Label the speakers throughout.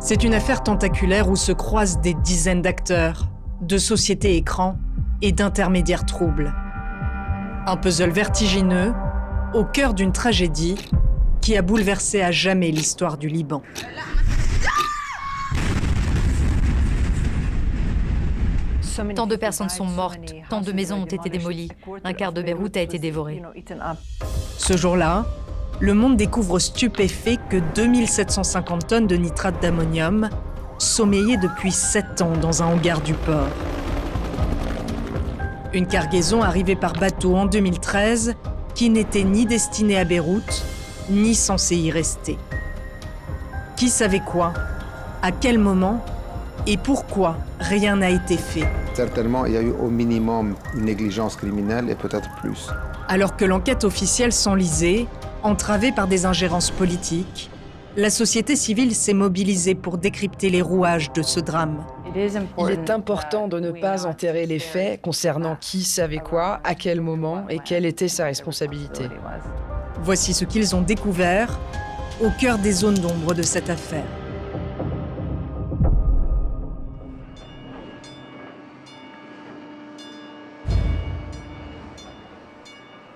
Speaker 1: C'est une affaire tentaculaire où se croisent des dizaines d'acteurs, de sociétés écrans et d'intermédiaires troubles. Un puzzle vertigineux au cœur d'une tragédie qui a bouleversé à jamais l'histoire du Liban.
Speaker 2: Tant de personnes sont mortes, tant de maisons ont été démolies, un quart de Beyrouth a été dévoré.
Speaker 1: Ce jour-là, le monde découvre stupéfait que 2750 tonnes de nitrate d'ammonium sommeillaient depuis 7 ans dans un hangar du port. Une cargaison arrivée par bateau en 2013 qui n'était ni destinée à Beyrouth, ni censée y rester. Qui savait quoi? À quel moment? Et pourquoi rien n'a été fait?
Speaker 3: Certainement, il y a eu au minimum une négligence criminelle et peut-être plus.
Speaker 1: Alors que l'enquête officielle s'enlisait, entravée par des ingérences politiques, la société civile s'est mobilisée pour décrypter les rouages de ce drame.
Speaker 4: Il est important de ne pas enterrer les faits concernant qui savait quoi, à quel moment et quelle était sa responsabilité.
Speaker 1: Voici ce qu'ils ont découvert au cœur des zones d'ombre de cette affaire.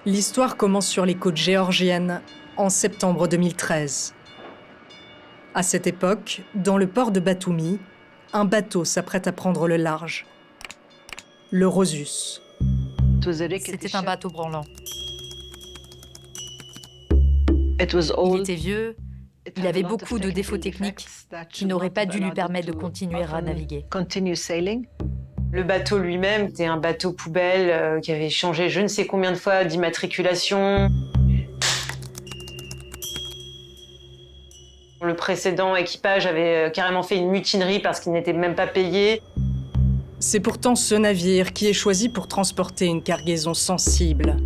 Speaker 1: L'histoire commence sur les côtes géorgiennes en septembre 2013. À cette époque, dans le port de Batoumi, un bateau s'apprête à prendre le large. Le Rosus.
Speaker 2: C'était un bateau branlant.
Speaker 5: Il
Speaker 2: Il était vieux, il avait beaucoup de défauts techniques qui n'auraient pas dû lui permettre de continuer à naviguer.
Speaker 5: Le bateau lui-même était un bateau poubelle qui avait changé je ne sais combien de fois d'immatriculation. Le précédent équipage avait carrément fait une mutinerie parce qu'il n'était même pas payé.
Speaker 1: C'est pourtant ce navire qui est choisi pour transporter une cargaison sensible.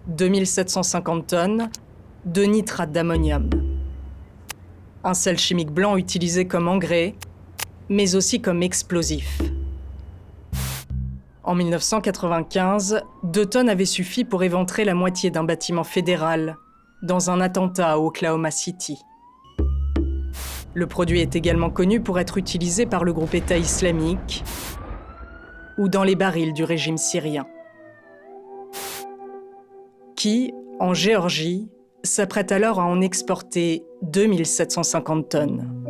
Speaker 1: 2750 tonnes de nitrate d'ammonium. Un sel chimique blanc utilisé comme engrais, mais aussi comme explosif. En 1995, 2 tonnes avaient suffi pour éventrer la moitié d'un bâtiment fédéral dans un attentat à Oklahoma City. Le produit est également connu pour être utilisé par le groupe État islamique ou dans les barils du régime syrien, qui, en Géorgie, s'apprête alors à en exporter 2750 tonnes.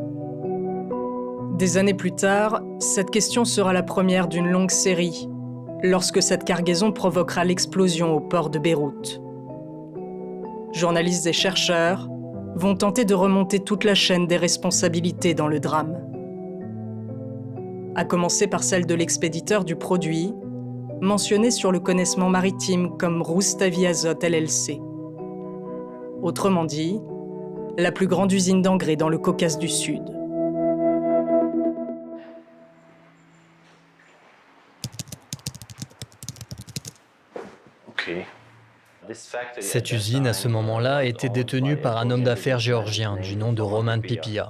Speaker 1: Des années plus tard, cette question sera la première d'une longue série, lorsque cette cargaison provoquera l'explosion au port de Beyrouth. Journalistes et chercheurs vont tenter de remonter toute la chaîne des responsabilités dans le drame. À commencer par celle de l'expéditeur du produit, mentionné sur le connaissement maritime comme Roustavi Azot LLC. Autrement dit, la plus grande usine d'engrais dans le Caucase du Sud.
Speaker 6: Cette usine, à ce moment-là, était détenue par un homme d'affaires géorgien du nom de Roman Pipia.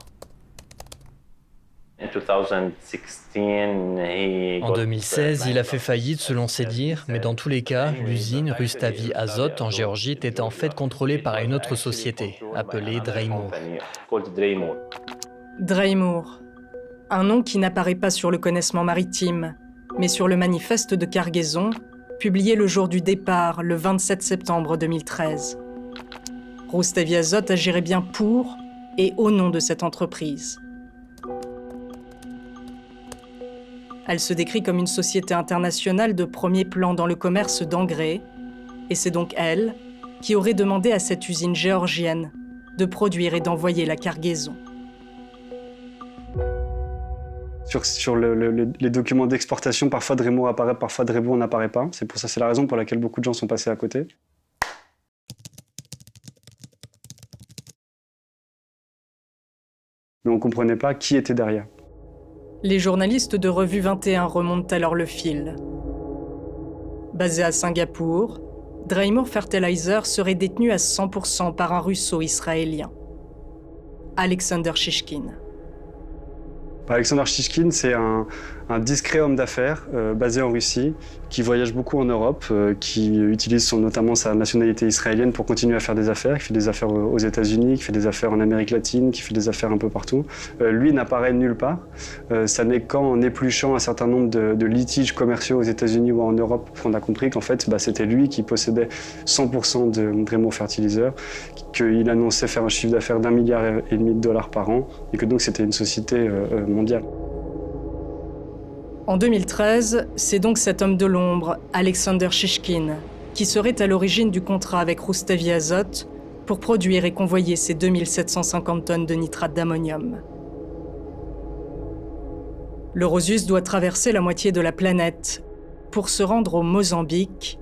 Speaker 6: En 2016, il a fait faillite selon ses dires, mais dans tous les cas, l'usine Rustavi Azot en Géorgie était en fait contrôlée par une autre société, appelée Dreimoor.
Speaker 1: Dreimoor, un nom qui n'apparaît pas sur le connaissement maritime, mais sur le manifeste de cargaison, publié le jour du départ, le 27 septembre 2013. Roustavi Azot agirait bien pour et au nom de cette entreprise. Elle se décrit comme une société internationale de premier plan dans le commerce d'engrais, et c'est donc elle qui aurait demandé à cette usine géorgienne de produire et d'envoyer la cargaison.
Speaker 7: Sur les documents d'exportation, parfois Dreimoor apparaît, parfois Dreimoor n'apparaît pas. C'est la raison pour laquelle beaucoup de gens sont passés à côté. Mais on ne comprenait pas qui était derrière.
Speaker 1: Les journalistes de Revue 21 remontent alors le fil. Basé à Singapour, Dreimoor Fertilizer serait détenu à 100% par un russo-israélien, Alexander Shishkin.
Speaker 7: Alexander Shishkin, c'est un discret homme d'affaires basé en Russie, qui voyage beaucoup en Europe, qui utilise notamment sa nationalité israélienne pour continuer à faire des affaires, qui fait des affaires aux États-Unis, qui fait des affaires en Amérique latine, qui fait des affaires un peu partout. Lui n'apparaît nulle part. Ça n'est qu'en épluchant un certain nombre de litiges commerciaux aux États-Unis ou en Europe qu'on a compris qu'en fait, c'était lui qui possédait 100% de Dremio Fertilizer, qu'il annonçait faire un chiffre d'affaires d'1,5 milliard de dollars par an, et que donc c'était une société mondiale.
Speaker 1: En 2013, c'est donc cet homme de l'ombre, Alexander Shishkin, qui serait à l'origine du contrat avec Rustavi Azot pour produire et convoyer ces 2750 tonnes de nitrate d'ammonium. Le Rosus doit traverser la moitié de la planète pour se rendre au Mozambique,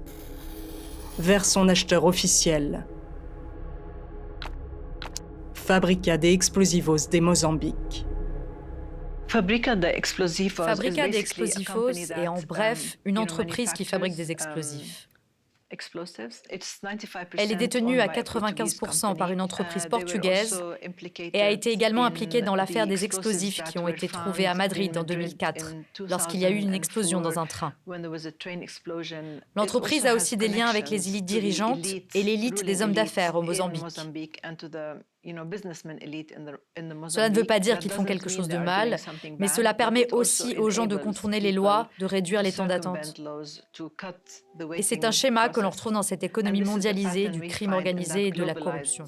Speaker 1: vers son acheteur officiel, Fábrica de Explosivos de Mozambique.
Speaker 2: Fábrica de Explosivos est en bref une entreprise qui fabrique des explosifs. Elle est détenue à 95% par une entreprise portugaise et a été également impliquée dans l'affaire des explosifs qui ont été trouvés à Madrid en 2004, lorsqu'il y a eu une explosion dans un train. L'entreprise a aussi des liens avec les élites dirigeantes et l'élite des hommes d'affaires au Mozambique. Cela ne veut pas dire qu'ils font quelque chose de mal, mais cela permet aussi aux gens de contourner les lois, de réduire les temps d'attente. Et c'est un schéma que l'on retrouve dans cette économie mondialisée du crime organisé et de la corruption.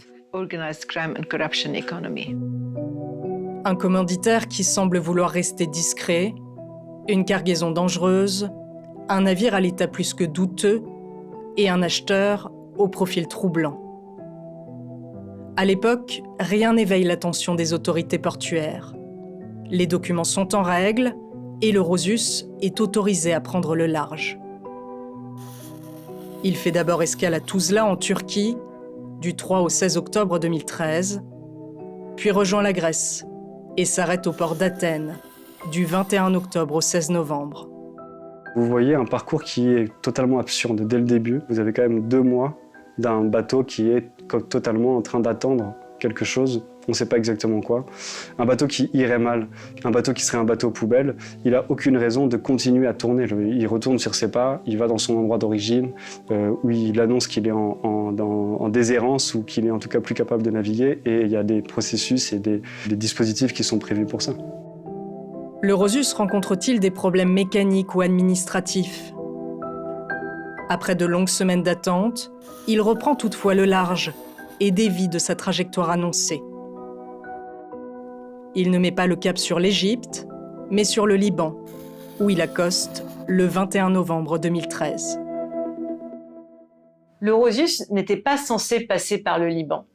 Speaker 1: Un commanditaire qui semble vouloir rester discret, une cargaison dangereuse, un navire à l'état plus que douteux et un acheteur au profil troublant. À l'époque, rien n'éveille l'attention des autorités portuaires. Les documents sont en règle et le Rosus est autorisé à prendre le large. Il fait d'abord escale à Tuzla en Turquie, du 3 au 16 octobre 2013, puis rejoint la Grèce et s'arrête au port d'Athènes, du 21 octobre au 16 novembre.
Speaker 7: Vous voyez un parcours qui est totalement absurde dès le début. Vous avez quand même 2 mois d'un bateau qui est totalement en train d'attendre quelque chose, on ne sait pas exactement quoi. Un bateau qui irait mal, un bateau qui serait un bateau poubelle, il n'a aucune raison de continuer à tourner. Il retourne sur ses pas, il va dans son endroit d'origine, où il annonce qu'il est en déshérence ou qu'il est en tout cas plus capable de naviguer, et il y a des processus et des dispositifs qui sont prévus pour ça.
Speaker 1: Le Rosus rencontre-t-il des problèmes mécaniques ou administratifs ? Après de longues semaines d'attente, il reprend toutefois le large et dévie de sa trajectoire annoncée. Il ne met pas le cap sur l'Égypte, mais sur le Liban, où il accoste le 21 novembre 2013.
Speaker 5: Le Rosus n'était pas censé passer par le Liban.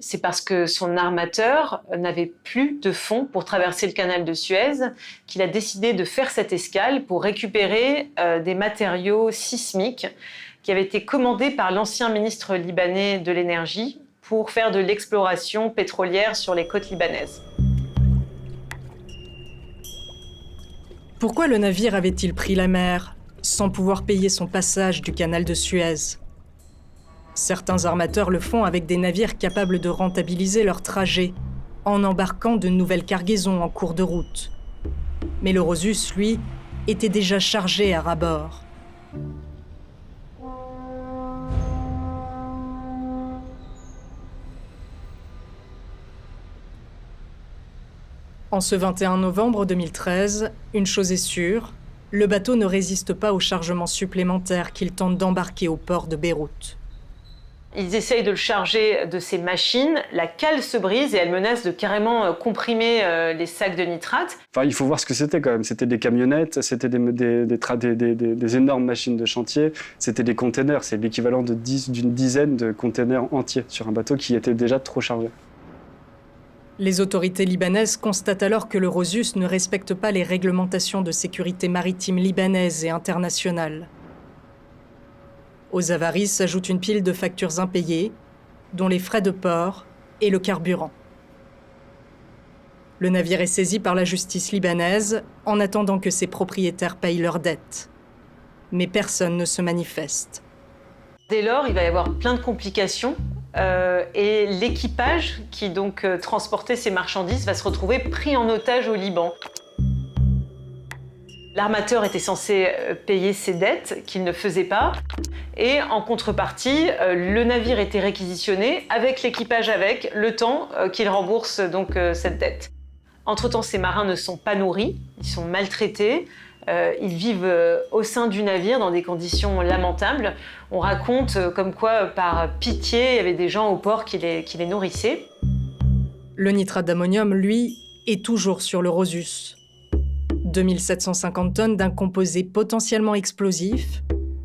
Speaker 5: C'est parce que son armateur n'avait plus de fonds pour traverser le canal de Suez qu'il a décidé de faire cette escale pour récupérer des matériaux sismiques qui avaient été commandés par l'ancien ministre libanais de l'énergie pour faire de l'exploration pétrolière sur les côtes libanaises.
Speaker 1: Pourquoi le navire avait-il pris la mer sans pouvoir payer son passage du canal de Suez ? Certains armateurs le font avec des navires capables de rentabiliser leur trajet, en embarquant de nouvelles cargaisons en cours de route. Mais le Rosus, lui, était déjà chargé à ras-bord. En ce 21 novembre 2013, une chose est sûre, le bateau ne résiste pas aux chargements supplémentaires qu'il tente d'embarquer au port de Beyrouth.
Speaker 5: Ils essayent de le charger de ses machines, la cale se brise et elle menace de carrément comprimer les sacs de nitrate.
Speaker 7: Enfin, il faut voir ce que c'était quand même. C'était des camionnettes, c'était des énormes machines de chantier, c'était des containers. C'est l'équivalent d'une dizaine de containers entiers sur un bateau qui était déjà trop chargé.
Speaker 1: Les autorités libanaises constatent alors que le Rosus ne respecte pas les réglementations de sécurité maritime libanaises et internationales. Aux avaries s'ajoute une pile de factures impayées, dont les frais de port et le carburant. Le navire est saisi par la justice libanaise en attendant que ses propriétaires payent leurs dettes. Mais personne ne se manifeste.
Speaker 5: Dès lors, il va y avoir plein de complications et l'équipage qui donc transportait ces marchandises va se retrouver pris en otage au Liban. L'armateur était censé payer ses dettes qu'il ne faisait pas et en contrepartie, le navire était réquisitionné avec l'équipage le temps qu'il rembourse donc cette dette. Entre-temps, ces marins ne sont pas nourris, ils sont maltraités, ils vivent au sein du navire dans des conditions lamentables. On raconte comme quoi, par pitié, il y avait des gens au port qui les nourrissaient.
Speaker 1: Le nitrate d'ammonium, lui, est toujours sur le Rosus. 2750 tonnes d'un composé potentiellement explosif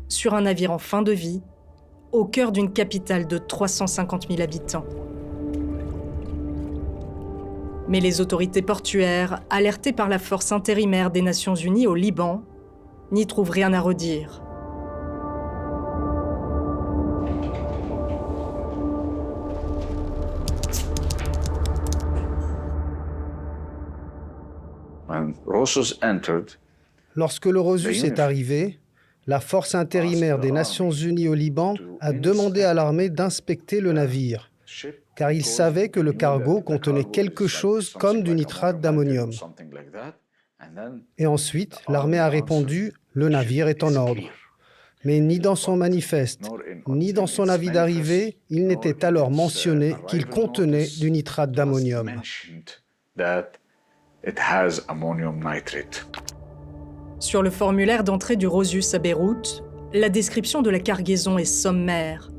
Speaker 1: sur un navire en fin de vie, au cœur d'une capitale de 350 000 habitants. Mais les autorités portuaires, alertées par la force intérimaire des Nations Unies au Liban, n'y trouvent rien à redire.
Speaker 8: Lorsque le Rosus est arrivé, la force intérimaire des Nations Unies au Liban a demandé à l'armée d'inspecter le navire, car ils savaient que le cargo contenait quelque chose comme du nitrate d'ammonium. Et ensuite, l'armée a répondu « Le navire est en ordre ». Mais ni dans son manifeste, ni dans son avis d'arrivée, il n'était alors mentionné qu'il contenait du nitrate d'ammonium.
Speaker 1: Sur le formulaire d'entrée du Rosus à Beyrouth, la description de la cargaison est sommaire.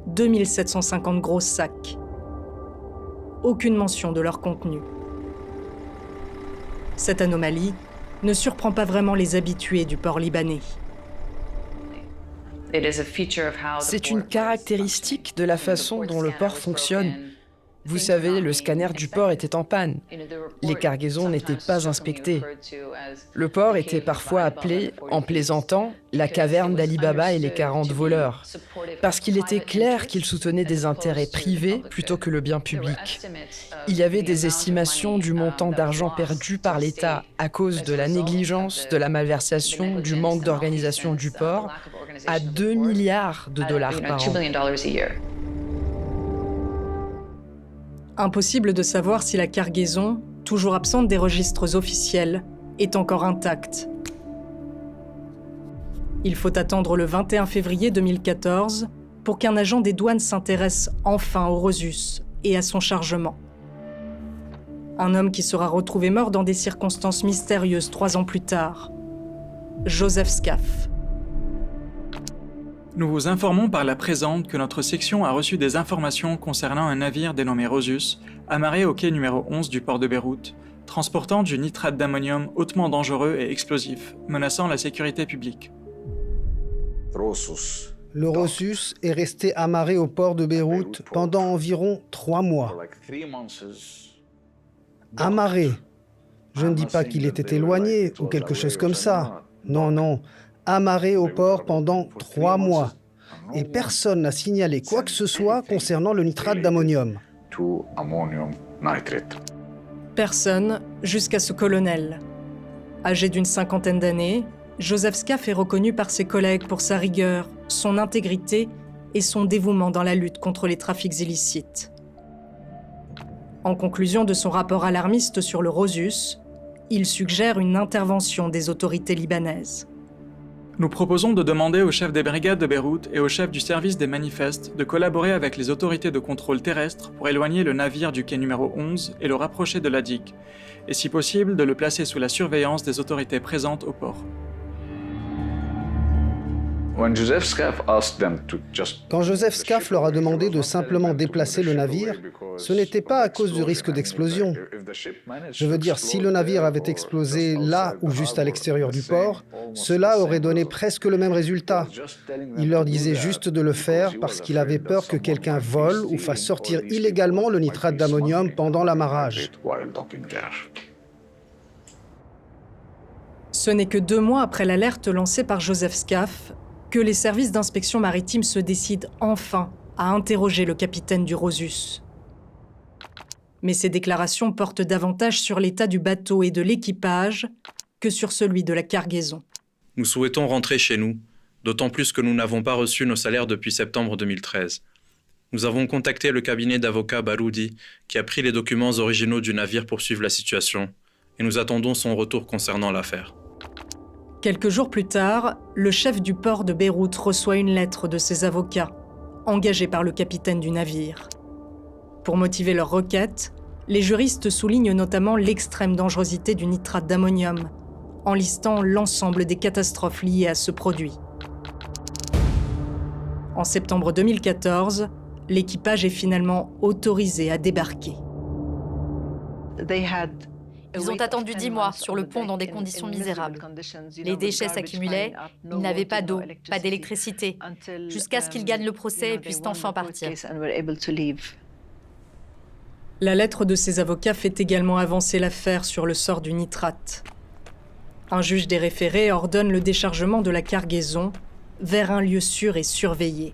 Speaker 1: 2750 gros sacs. Aucune mention de leur contenu. Cette anomalie ne surprend pas vraiment les habitués du port libanais.
Speaker 4: C'est une caractéristique de la façon dont le port fonctionne. Vous savez, le scanner du port était en panne. Les cargaisons n'étaient pas inspectées. Le port était parfois appelé, en plaisantant, la caverne d'Ali Baba et les 40 voleurs, parce qu'il était clair qu'il soutenait des intérêts privés plutôt que le bien public. Il y avait des estimations du montant d'argent perdu par l'État à cause de la négligence, de la malversation, du manque d'organisation du port, à 2 milliards de dollars par an.
Speaker 1: Impossible de savoir si la cargaison, toujours absente des registres officiels, est encore intacte. Il faut attendre le 21 février 2014 pour qu'un agent des douanes s'intéresse enfin au Rosus et à son chargement. Un homme qui sera retrouvé mort dans des circonstances mystérieuses 3 ans plus tard. Joseph Scaf.
Speaker 9: Nous vous informons par la présente que notre section a reçu des informations concernant un navire dénommé Rosus, amarré au quai numéro 11 du port de Beyrouth, transportant du nitrate d'ammonium hautement dangereux et explosif, menaçant la sécurité publique.
Speaker 8: Le Rosus est resté amarré au port de Beyrouth pendant environ 3 mois. Amarré. Je ne dis pas qu'il était éloigné ou quelque chose comme ça. Non, non. Amarré au port pendant 3 mois. Et personne n'a signalé quoi que ce soit concernant le nitrate d'ammonium.
Speaker 1: Personne, jusqu'à ce colonel. Âgé d'une 50aine d'années, Joseph Scaf est reconnu par ses collègues pour sa rigueur, son intégrité et son dévouement dans la lutte contre les trafics illicites. En conclusion de son rapport alarmiste sur le Rosus, il suggère une intervention des autorités libanaises.
Speaker 9: Nous proposons de demander au chef des brigades de Beyrouth et au chef du service des manifestes de collaborer avec les autorités de contrôle terrestre pour éloigner le navire du quai numéro 11 et le rapprocher de la digue, et si possible de le placer sous la surveillance des autorités présentes au port.
Speaker 8: Quand Joseph Scaf leur a demandé de simplement déplacer le navire, ce n'était pas à cause du risque d'explosion. Je veux dire, si le navire avait explosé là ou juste à l'extérieur du port, cela aurait donné presque le même résultat. Il leur disait juste de le faire parce qu'il avait peur que quelqu'un vole ou fasse sortir illégalement le nitrate d'ammonium pendant l'amarrage.
Speaker 1: Ce n'est que 2 mois après l'alerte lancée par Joseph Scaf que les services d'inspection maritime se décident enfin à interroger le capitaine du Rosus. Mais ces déclarations portent davantage sur l'état du bateau et de l'équipage que sur celui de la cargaison.
Speaker 10: Nous souhaitons rentrer chez nous, d'autant plus que nous n'avons pas reçu nos salaires depuis septembre 2013. Nous avons contacté le cabinet d'avocats Baroudi, qui a pris les documents originaux du navire pour suivre la situation, et nous attendons son retour concernant l'affaire.
Speaker 1: Quelques jours plus tard, le chef du port de Beyrouth reçoit une lettre de ses avocats, engagés par le capitaine du navire. Pour motiver leur requête, les juristes soulignent notamment l'extrême dangerosité du nitrate d'ammonium, en listant l'ensemble des catastrophes liées à ce produit. En septembre 2014, l'équipage est finalement autorisé à débarquer.
Speaker 2: Ils ont attendu 10 mois sur le pont dans des conditions misérables. Les déchets s'accumulaient, ils n'avaient pas d'eau, pas d'électricité, jusqu'à ce qu'ils gagnent le procès et puissent enfin partir.
Speaker 1: La lettre de ses avocats fait également avancer l'affaire sur le sort du nitrate. Un juge des référés ordonne le déchargement de la cargaison vers un lieu sûr et surveillé.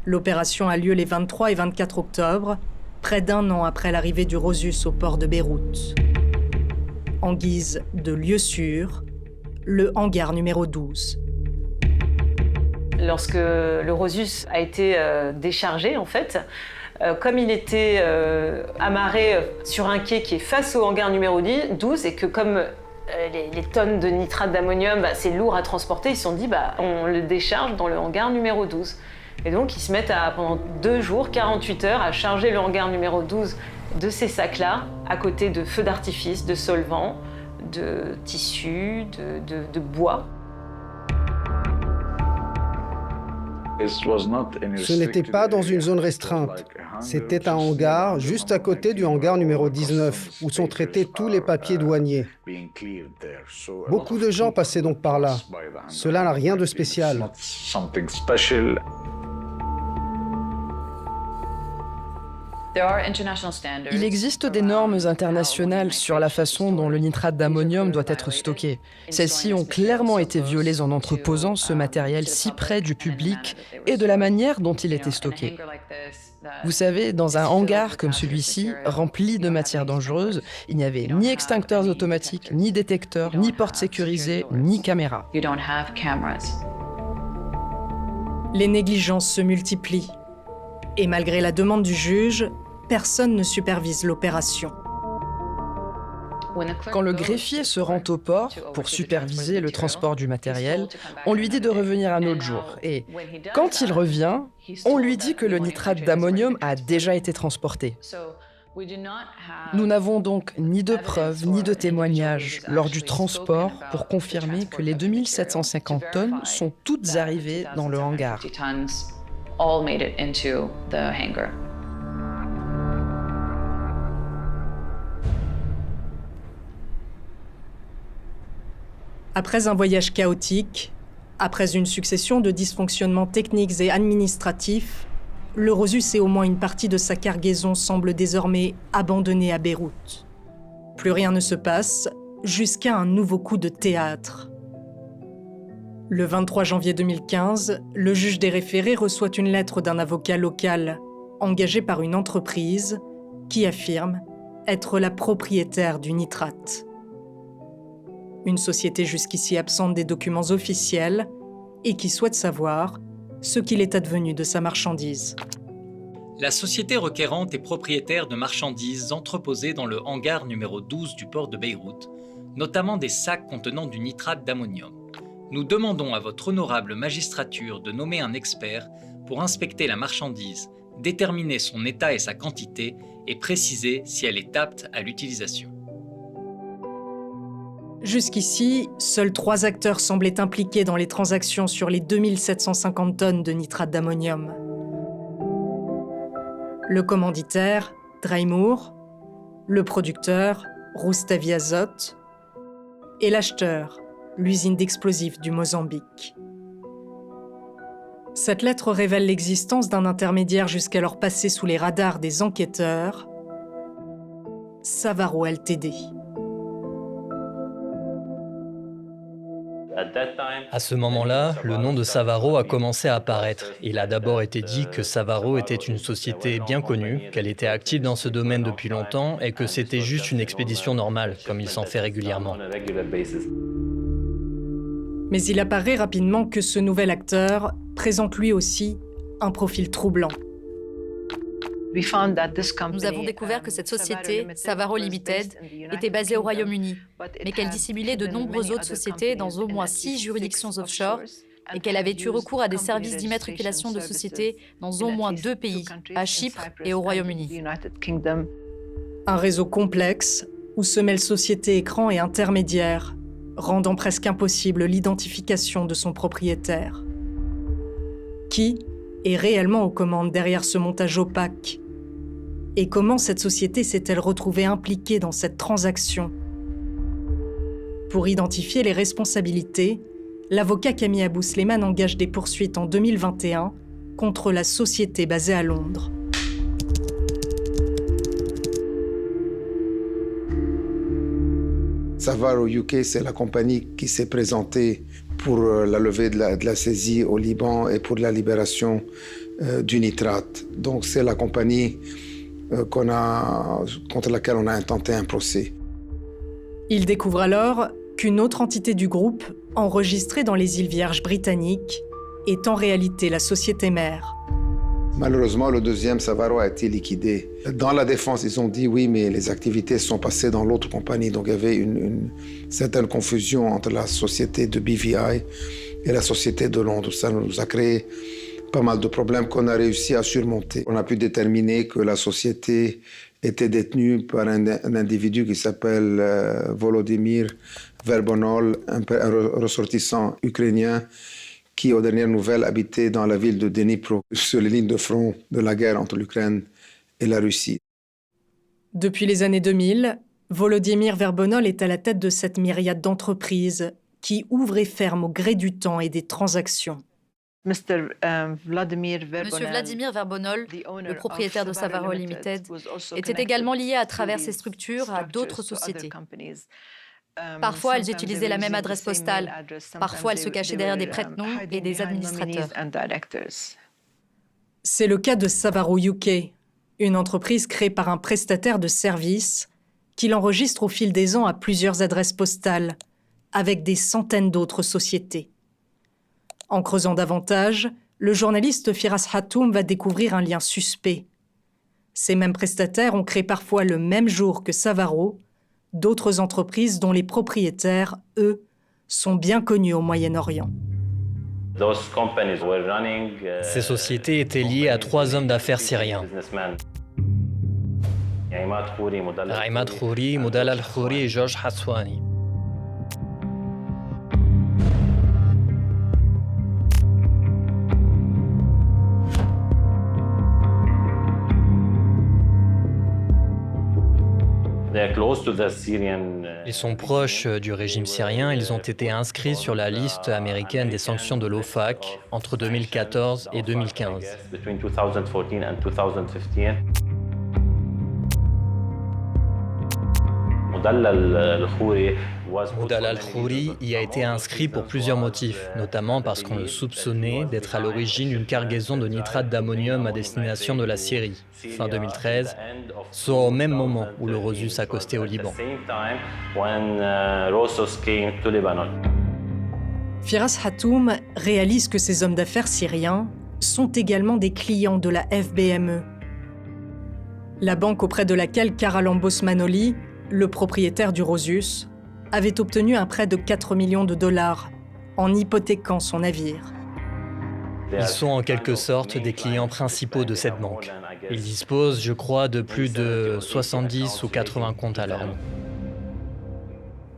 Speaker 1: L'opération a lieu les 23 et 24 octobre, près d'un an après l'arrivée du Rosus au port de Beyrouth. En guise de lieu sûr, le hangar numéro 12.
Speaker 5: Lorsque le Rosus a été déchargé, en fait, comme il était amarré sur un quai qui est face au hangar numéro 12, et que comme les tonnes de nitrate d'ammonium, c'est lourd à transporter, ils se sont dit on le décharge dans le hangar numéro 12. Et donc ils se mettent pendant 2 jours, 48 heures, à charger le hangar numéro 12 de ces sacs-là, à côté de feux d'artifice, de solvants, de tissus, de bois.
Speaker 8: Ce n'était pas dans une zone restreinte. C'était un hangar juste à côté du hangar numéro 19, où sont traités tous les papiers douaniers. Beaucoup de gens passaient donc par là. Cela n'a rien de spécial.
Speaker 4: Il existe des normes internationales sur la façon dont le nitrate d'ammonium doit être stocké. Celles-ci ont clairement été violées en entreposant ce matériel si près du public et de la manière dont il était stocké. Vous savez, dans un hangar comme celui-ci, rempli de matières dangereuses, il n'y avait ni extincteurs automatiques, ni détecteurs, ni portes sécurisées, ni caméras.
Speaker 1: Les négligences se multiplient. Et malgré la demande du juge, personne ne supervise l'opération.
Speaker 4: Quand le greffier se rend au port pour superviser le transport du matériel, on lui dit de revenir un autre jour. Et quand il revient, on lui dit que le nitrate d'ammonium a déjà été transporté. Nous n'avons donc ni de preuves ni de témoignages lors du transport pour confirmer que les 2750 tonnes sont toutes arrivées dans le hangar.
Speaker 1: Après un voyage chaotique, après une succession de dysfonctionnements techniques et administratifs, le Rosus et au moins une partie de sa cargaison semble désormais abandonnée à Beyrouth. Plus rien ne se passe, jusqu'à un nouveau coup de théâtre. Le 23 janvier 2015, le juge des référés reçoit une lettre d'un avocat local, engagé par une entreprise, qui affirme être la propriétaire du nitrate. Une société jusqu'ici absente des documents officiels et qui souhaite savoir ce qu'il est advenu de sa marchandise.
Speaker 11: La société requérante est propriétaire de marchandises entreposées dans le hangar numéro 12 du port de Beyrouth, notamment des sacs contenant du nitrate d'ammonium. Nous demandons à votre honorable magistrature de nommer un expert pour inspecter la marchandise, déterminer son état et sa quantité et préciser si elle est apte à l'utilisation.
Speaker 1: Jusqu'ici, seuls 3 acteurs semblaient impliqués dans les transactions sur les 2750 tonnes de nitrate d'ammonium. Le commanditaire, Dreymour, le producteur, Rustavi Azote, et l'acheteur, l'usine d'explosifs du Mozambique. Cette lettre révèle l'existence d'un intermédiaire jusqu'alors passé sous les radars des enquêteurs, Savaro Ltd.
Speaker 6: À ce moment-là, le nom de Savaro a commencé à apparaître. Il a d'abord été dit que Savaro était une société bien connue, qu'elle était active dans ce domaine depuis longtemps et que c'était juste une expédition normale, comme il s'en fait régulièrement.
Speaker 1: Mais il apparaît rapidement que ce nouvel acteur présente lui aussi un profil troublant.
Speaker 2: Nous avons découvert que cette société, Savaro Limited, était basée au Royaume-Uni, mais qu'elle dissimulait de nombreuses autres sociétés dans au moins 6 juridictions offshore et qu'elle avait eu recours à des services d'immatriculation de sociétés dans au moins 2 pays, à Chypre et au Royaume-Uni.
Speaker 1: Un réseau complexe où se mêlent sociétés écrans et intermédiaires, rendant presque impossible l'identification de son propriétaire. Qui est réellement aux commandes derrière ce montage opaque? Et comment cette société s'est-elle retrouvée impliquée dans cette transaction? Pour identifier les responsabilités, l'avocat Camille Abou-Sleiman engage des poursuites en 2021 contre la société basée à Londres.
Speaker 3: Savaro UK, c'est la compagnie qui s'est présentée pour la levée de la saisie au Liban et pour la libération du nitrate. Donc c'est la compagnie contre laquelle on a intenté un procès.
Speaker 1: Il découvre alors qu'une autre entité du groupe, enregistrée dans les îles Vierges britanniques, est en réalité la société mère.
Speaker 3: Malheureusement, le deuxième, Savaro, a été liquidé. Dans la défense, ils ont dit oui, mais les activités sont passées dans l'autre compagnie. Donc il y avait une certaine confusion entre la société de BVI et la société de Londres. Ça nous a créé pas mal de problèmes qu'on a réussi à surmonter. On a pu déterminer que la société était détenue par un individu qui s'appelle Volodymyr Verbonol, un ressortissant ukrainien qui, aux dernières nouvelles, habitait dans la ville de Dnipro, sur les lignes de front de la guerre entre l'Ukraine et la Russie.
Speaker 1: Depuis les années 2000, Volodymyr Verbonol est à la tête de cette myriade d'entreprises qui ouvrent et ferment au gré du temps et des transactions.
Speaker 2: Monsieur Vladimir Verbonol, le propriétaire de Savaro Limited, était également lié à travers ses structures à d'autres sociétés. Parfois, elles utilisaient la même adresse postale. Parfois, elles se cachaient derrière des prête-noms et des administrateurs.
Speaker 1: C'est le cas de Savaro UK, une entreprise créée par un prestataire de services qui l'enregistre au fil des ans à plusieurs adresses postales, avec des centaines d'autres sociétés. En creusant davantage, le journaliste Firas Hatoum va découvrir un lien suspect. Ces mêmes prestataires ont créé parfois le même jour que Savaro d'autres entreprises dont les propriétaires, eux, sont bien connus au Moyen-Orient.
Speaker 6: Ces sociétés étaient liées à 3 hommes d'affaires syriens. Raïmat Khouri, Moudal al-Khouri et Georges Haswani. Ils sont proches du régime syrien. Ils ont été inscrits sur la liste américaine des sanctions de l'OFAC entre 2014 et 2015. Moudal al-Khouri y a été inscrit pour plusieurs motifs, notamment parce qu'on le soupçonnait d'être à l'origine d'une cargaison de nitrate d'ammonium à destination de la Syrie, fin 2013, soit au même moment où le Rosus accostait au Liban.
Speaker 1: Firas Hatoum réalise que ces hommes d'affaires syriens sont également des clients de la FBME, la banque auprès de laquelle Charalambos Manoli, le propriétaire du Rosus, avait obtenu un prêt de 4 millions de dollars en hypothéquant son navire.
Speaker 6: Ils sont en quelque sorte des clients principaux de cette banque. Ils disposent, je crois, de plus de 70 ou 80 comptes à leur nom.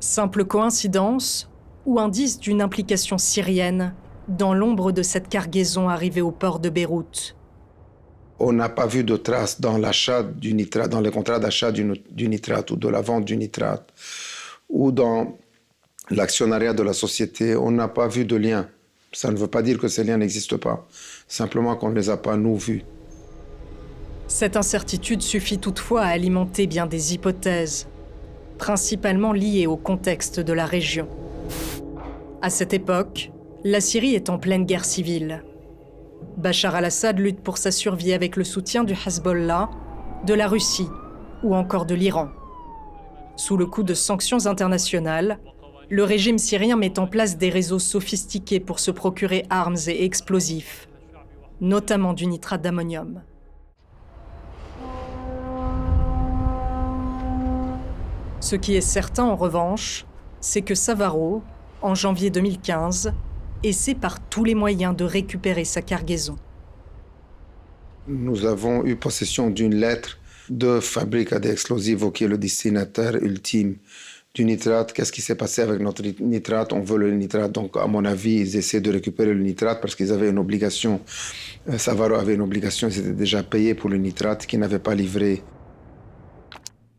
Speaker 1: Simple coïncidence ou indice d'une implication syrienne dans l'ombre de cette cargaison arrivée au port de Beyrouth?
Speaker 3: On n'a pas vu de traces dans l'achat du nitrate, dans les contrats d'achat du nitrate ou de la vente du nitrate ou dans l'actionnariat de la société. On n'a pas vu de lien. Ça ne veut pas dire que ces liens n'existent pas, simplement qu'on ne les a pas, nous, vus.
Speaker 1: Cette incertitude suffit toutefois à alimenter bien des hypothèses, principalement liées au contexte de la région. À cette époque, la Syrie est en pleine guerre civile. Bachar al-Assad lutte pour sa survie avec le soutien du Hezbollah, de la Russie ou encore de l'Iran. Sous le coup de sanctions internationales, le régime syrien met en place des réseaux sophistiqués pour se procurer armes et explosifs, notamment du nitrate d'ammonium. Ce qui est certain en revanche, c'est que Savaro, en janvier 2015, essaie par tous les moyens de récupérer sa cargaison.
Speaker 3: Nous avons eu possession d'une lettre de Fabrica de Explosivos, qui est le destinataire ultime du nitrate. Qu'est-ce qui s'est passé avec notre nitrate? On veut le nitrate. Donc, à mon avis, ils essaient de récupérer le nitrate parce qu'ils avaient une obligation. Savaro avait une obligation, ils étaient déjà payés pour le nitrate qu'ils n'avaient pas livré.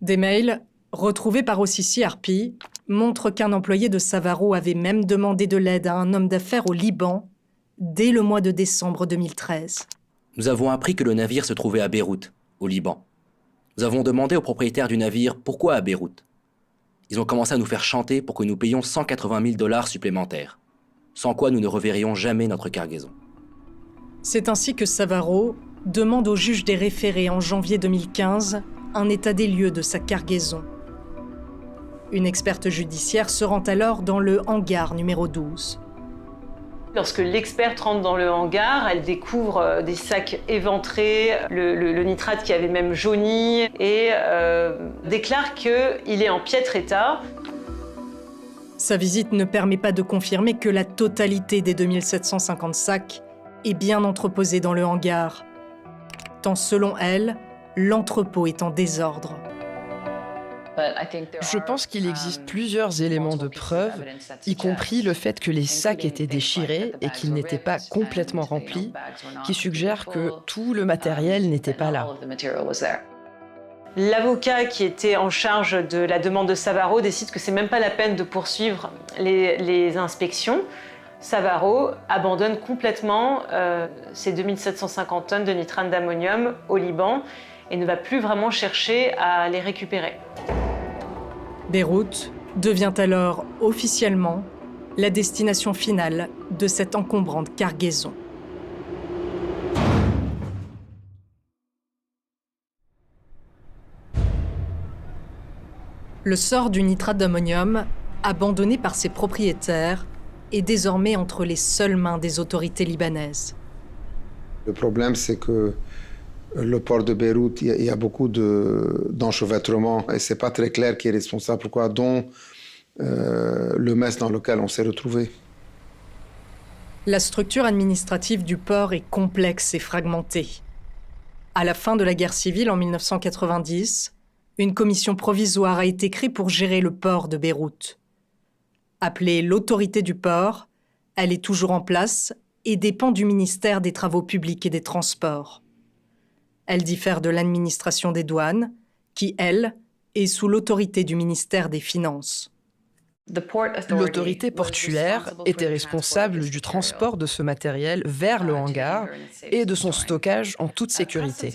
Speaker 1: Des mails, retrouvés par OCCRP, montrent qu'un employé de Savaro avait même demandé de l'aide à un homme d'affaires au Liban dès le mois de décembre 2013.
Speaker 12: Nous avons appris que le navire se trouvait à Beyrouth, au Liban. Nous avons demandé au propriétaire du navire pourquoi à Beyrouth. Ils ont commencé à nous faire chanter pour que nous payions $180 000 supplémentaires, sans quoi nous ne reverrions jamais notre cargaison.
Speaker 1: C'est ainsi que Savaro demande au juge des référés en janvier 2015 un état des lieux de sa cargaison. Une experte judiciaire se rend alors dans le hangar numéro 12.
Speaker 5: Lorsque l'experte rentre dans le hangar, elle découvre des sacs éventrés, le nitrate qui avait même jauni, et déclare qu'il est en piètre état.
Speaker 1: Sa visite ne permet pas de confirmer que la totalité des 2750 sacs est bien entreposée dans le hangar, tant selon elle, l'entrepôt est en désordre.
Speaker 4: Je pense qu'il existe plusieurs éléments de preuve, y compris le fait que les sacs étaient déchirés et qu'ils n'étaient pas complètement remplis, qui suggèrent que tout le matériel n'était pas là.
Speaker 5: L'avocat qui était en charge de la demande de Savaro décide que c'est même pas la peine de poursuivre les inspections. Savaro abandonne complètement ces 2750 tonnes de nitrate d'ammonium au Liban et ne va plus vraiment chercher à les récupérer.
Speaker 1: Beyrouth devient alors officiellement la destination finale de cette encombrante cargaison. Le sort du nitrate d'ammonium, abandonné par ses propriétaires, est désormais entre les seules mains des autorités libanaises.
Speaker 3: Le problème, c'est que le port de Beyrouth, il y a beaucoup d'enchevêtrement et c'est pas très clair qui est responsable. Pourquoi, dont le mess dans lequel on s'est retrouvé.
Speaker 1: La structure administrative du port est complexe et fragmentée. À la fin de la guerre civile en 1990, une commission provisoire a été créée pour gérer le port de Beyrouth. Appelée l'autorité du port, elle est toujours en place et dépend du ministère des Travaux publics et des Transports. Elle diffère de l'administration des douanes, qui, elle, est sous l'autorité du ministère des Finances.
Speaker 4: L'autorité portuaire était responsable du transport de ce matériel vers le hangar et de son stockage en toute sécurité.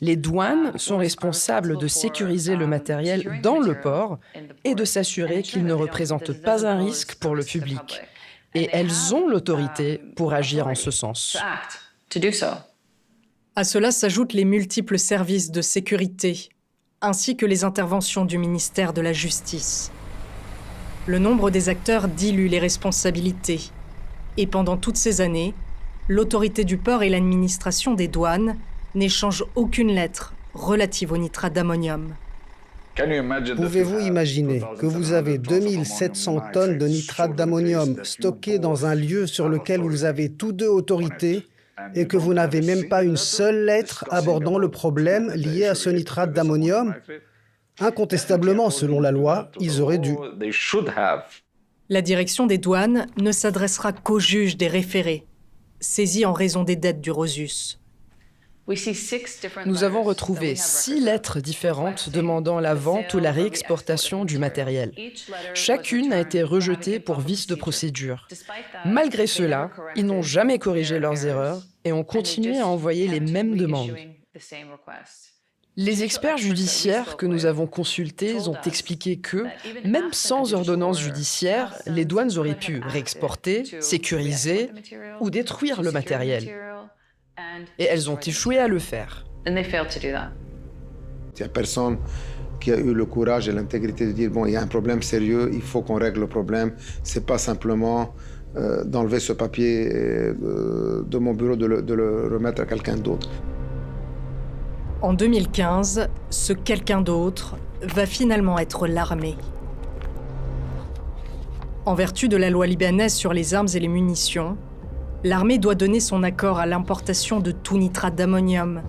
Speaker 4: Les douanes sont responsables de sécuriser le matériel dans le port et de s'assurer qu'il ne représente pas un risque pour le public. Et elles ont l'autorité pour agir en ce sens.
Speaker 1: À cela s'ajoutent les multiples services de sécurité, ainsi que les interventions du ministère de la Justice. Le nombre des acteurs dilue les responsabilités. Et pendant toutes ces années, l'autorité du port et l'administration des douanes n'échangent aucune lettre relative au nitrate d'ammonium.
Speaker 8: Pouvez-vous imaginer que vous avez 2700 tonnes de nitrate d'ammonium stockées dans un lieu sur lequel vous avez tous deux autorités et que vous n'avez même pas une seule lettre abordant le problème lié à ce nitrate d'ammonium? Incontestablement, selon la loi, ils auraient dû.
Speaker 1: La direction des douanes ne s'adressera qu'au juge des référés, saisi en raison des dettes du Rosus.
Speaker 4: Nous avons retrouvé 6 lettres différentes demandant la vente ou la réexportation du matériel. Chacune a été rejetée pour vice de procédure. Malgré cela, ils n'ont jamais corrigé leurs erreurs et ont continué à envoyer les mêmes demandes. Les experts judiciaires que nous avons consultés ont expliqué que, même sans ordonnance judiciaire, les douanes auraient pu réexporter, sécuriser ou détruire le matériel. Et elles ont échoué à le faire.
Speaker 3: Il n'y a personne qui a eu le courage et l'intégrité de dire bon, il y a un problème sérieux, il faut qu'on règle le problème. C'est pas simplement d'enlever ce papier de mon bureau, de le remettre à quelqu'un d'autre.
Speaker 1: En 2015, ce quelqu'un d'autre va finalement être l'armée. En vertu de la loi libanaise sur les armes et les munitions, l'armée doit donner son accord à l'importation de tout nitrate d'ammonium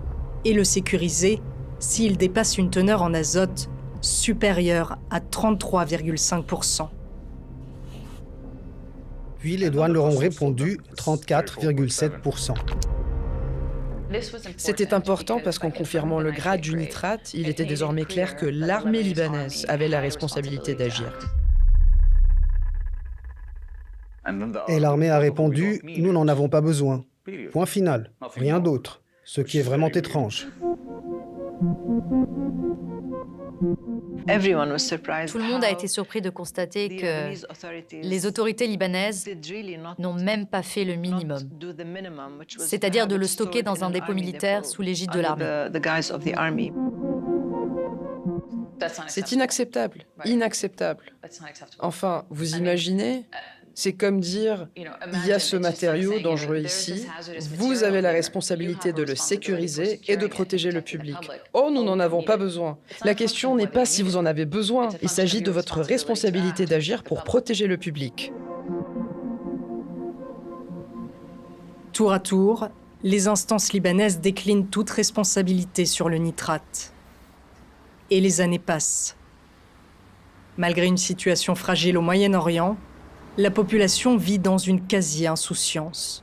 Speaker 1: et le sécuriser s'il dépasse une teneur en azote supérieure à 33,5%.
Speaker 8: Puis les douanes leur ont répondu 34,7%.
Speaker 4: C'était important parce qu'en confirmant le grade du nitrate, il était désormais clair que l'armée libanaise avait la responsabilité d'agir.
Speaker 8: Et l'armée a répondu « Nous n'en avons pas besoin. Point final. Rien d'autre. » Ce qui est vraiment étrange.
Speaker 2: Tout le monde a été surpris de constater que les autorités libanaises n'ont même pas fait le minimum, c'est-à-dire de le stocker dans un dépôt militaire sous l'égide de l'armée.
Speaker 4: C'est inacceptable, inacceptable. Enfin, vous imaginez ? C'est comme dire, il y a ce matériau dangereux ici, vous avez la responsabilité de le sécuriser et de protéger le public. Oh, nous n'en avons pas besoin. La question n'est pas si vous en avez besoin, il s'agit de votre responsabilité d'agir pour protéger le public.
Speaker 1: Tour à tour, les instances libanaises déclinent toute responsabilité sur le nitrate. Et les années passent. Malgré une situation fragile au Moyen-Orient, la population vit dans une quasi-insouciance.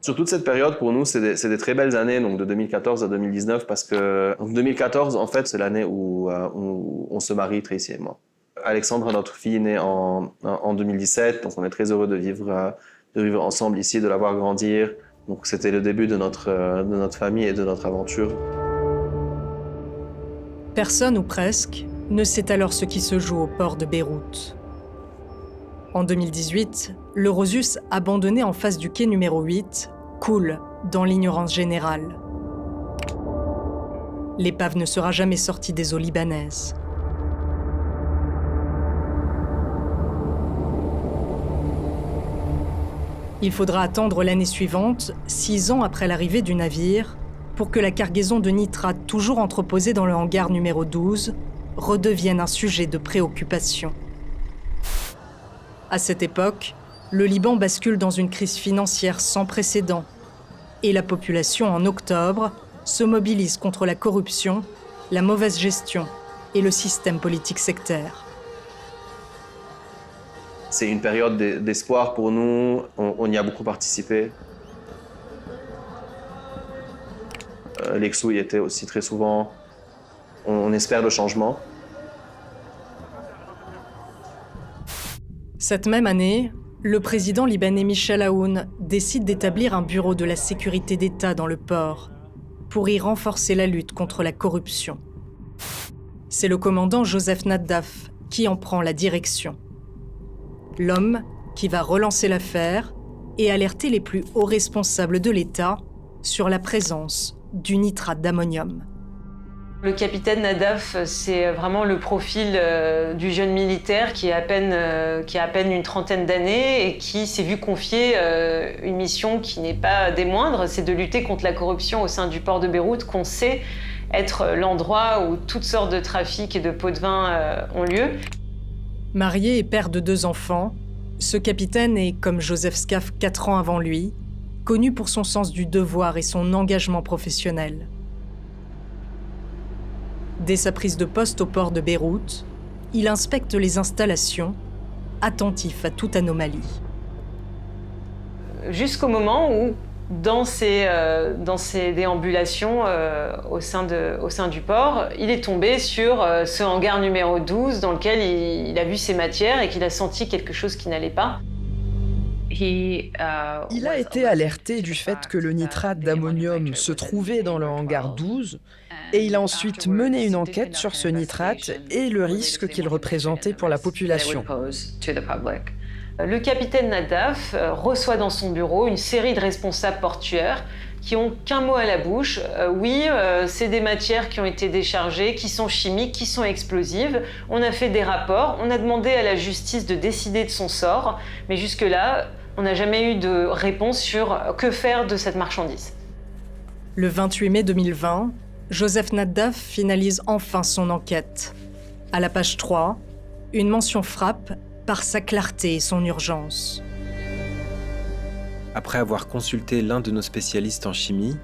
Speaker 13: Sur toute cette période, pour nous, c'est des très belles années, donc de 2014 à 2019, parce que en 2014, en fait, c'est l'année où on se marie, Tracy et moi. Alexandre, notre fille, est née en 2017, donc on est très heureux de vivre ensemble ici, de la voir grandir. Donc c'était le début de notre famille et de notre aventure.
Speaker 1: Personne, ou presque, ne sait alors ce qui se joue au port de Beyrouth. En 2018, le Rosus, abandonné en face du quai numéro 8, coule dans l'ignorance générale. L'épave ne sera jamais sortie des eaux libanaises. Il faudra attendre l'année suivante, 6 ans après l'arrivée du navire, pour que la cargaison de nitrate toujours entreposée dans le hangar numéro 12 redevienne un sujet de préoccupation. À cette époque, le Liban bascule dans une crise financière sans précédent et la population, en octobre, se mobilise contre la corruption, la mauvaise gestion et le système politique sectaire.
Speaker 13: C'est une période d'espoir pour nous, on y a beaucoup participé. L'Exou y était aussi très souvent. On espère le changement.
Speaker 1: Cette même année, le président libanais Michel Aoun décide d'établir un bureau de la sécurité d'État dans le port pour y renforcer la lutte contre la corruption. C'est le commandant Joseph Naddaf qui en prend la direction. L'homme qui va relancer l'affaire et alerter les plus hauts responsables de l'État sur la présence du nitrate d'ammonium.
Speaker 5: Le capitaine Naddaf, c'est vraiment le profil du jeune militaire qui a à peine une trentaine d'années et qui s'est vu confier une mission qui n'est pas des moindres, c'est de lutter contre la corruption au sein du port de Beyrouth, qu'on sait être l'endroit où toutes sortes de trafics et de pots de vin ont lieu.
Speaker 1: Marié et père de 2 enfants, ce capitaine est, comme Joseph Scaf 4 ans avant lui, connu pour son sens du devoir et son engagement professionnel. Dès sa prise de poste au port de Beyrouth, il inspecte les installations, attentif à toute anomalie.
Speaker 5: Jusqu'au moment où, dans ses déambulations au sein du port, il est tombé sur ce hangar numéro 12 dans lequel il a vu ses matières et qu'il a senti quelque chose qui n'allait pas.
Speaker 4: Il a été alerté du fait que le nitrate d'ammonium se trouvait dans le hangar 12 et il a ensuite mené une enquête sur ce nitrate et le risque qu'il représentait pour la population.
Speaker 5: Le capitaine Nadaf reçoit dans son bureau une série de responsables portuaires qui ont qu'un mot à la bouche. C'est des matières qui ont été déchargées, qui sont chimiques, qui sont explosives. On a fait des rapports, on a demandé à la justice de décider de son sort, mais jusque-là, on n'a jamais eu de réponse sur que faire de cette marchandise.
Speaker 1: Le 28 mai 2020, Joseph Nadaf finalise enfin son enquête. À la page 3, une mention frappe par sa clarté et son urgence.
Speaker 14: Après avoir consulté l'un de nos spécialistes en chimie,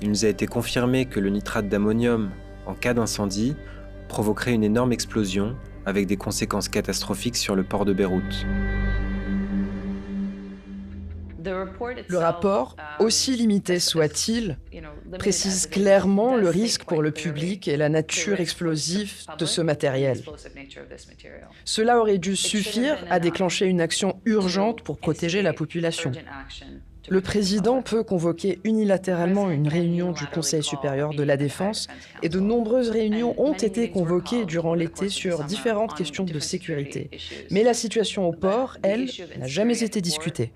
Speaker 14: il nous a été confirmé que le nitrate d'ammonium, en cas d'incendie, provoquerait une énorme explosion avec des conséquences catastrophiques sur le port de Beyrouth.
Speaker 4: Le rapport, aussi limité soit-il, précise clairement le risque pour le public et la nature explosive de ce matériel. Cela aurait dû suffire à déclencher une action urgente pour protéger la population. Le président peut convoquer unilatéralement une réunion du Conseil supérieur de la défense et de nombreuses réunions ont été convoquées durant l'été sur différentes questions de sécurité. Mais la situation au port, elle, n'a jamais été discutée.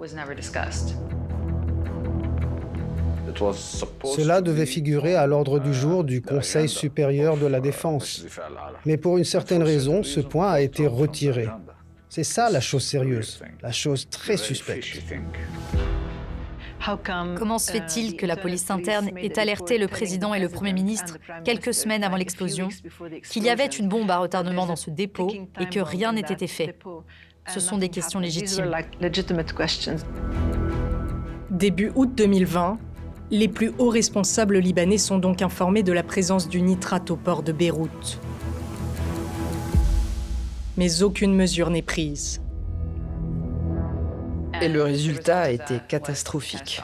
Speaker 8: Cela devait figurer à l'ordre du jour du Conseil supérieur de la défense. Mais pour une certaine raison, ce point a été retiré. C'est ça la chose sérieuse, la chose très suspecte.
Speaker 2: Comment se fait-il que la police interne ait alerté le président et le Premier ministre quelques semaines avant l'explosion qu'il y avait une bombe à retardement dans ce dépôt et que rien n'ait été fait? Ce sont des questions légitimes.
Speaker 1: Début août 2020, les plus hauts responsables libanais sont donc informés de la présence du nitrate au port de Beyrouth. Mais aucune mesure n'est prise.
Speaker 4: Et le résultat a été catastrophique.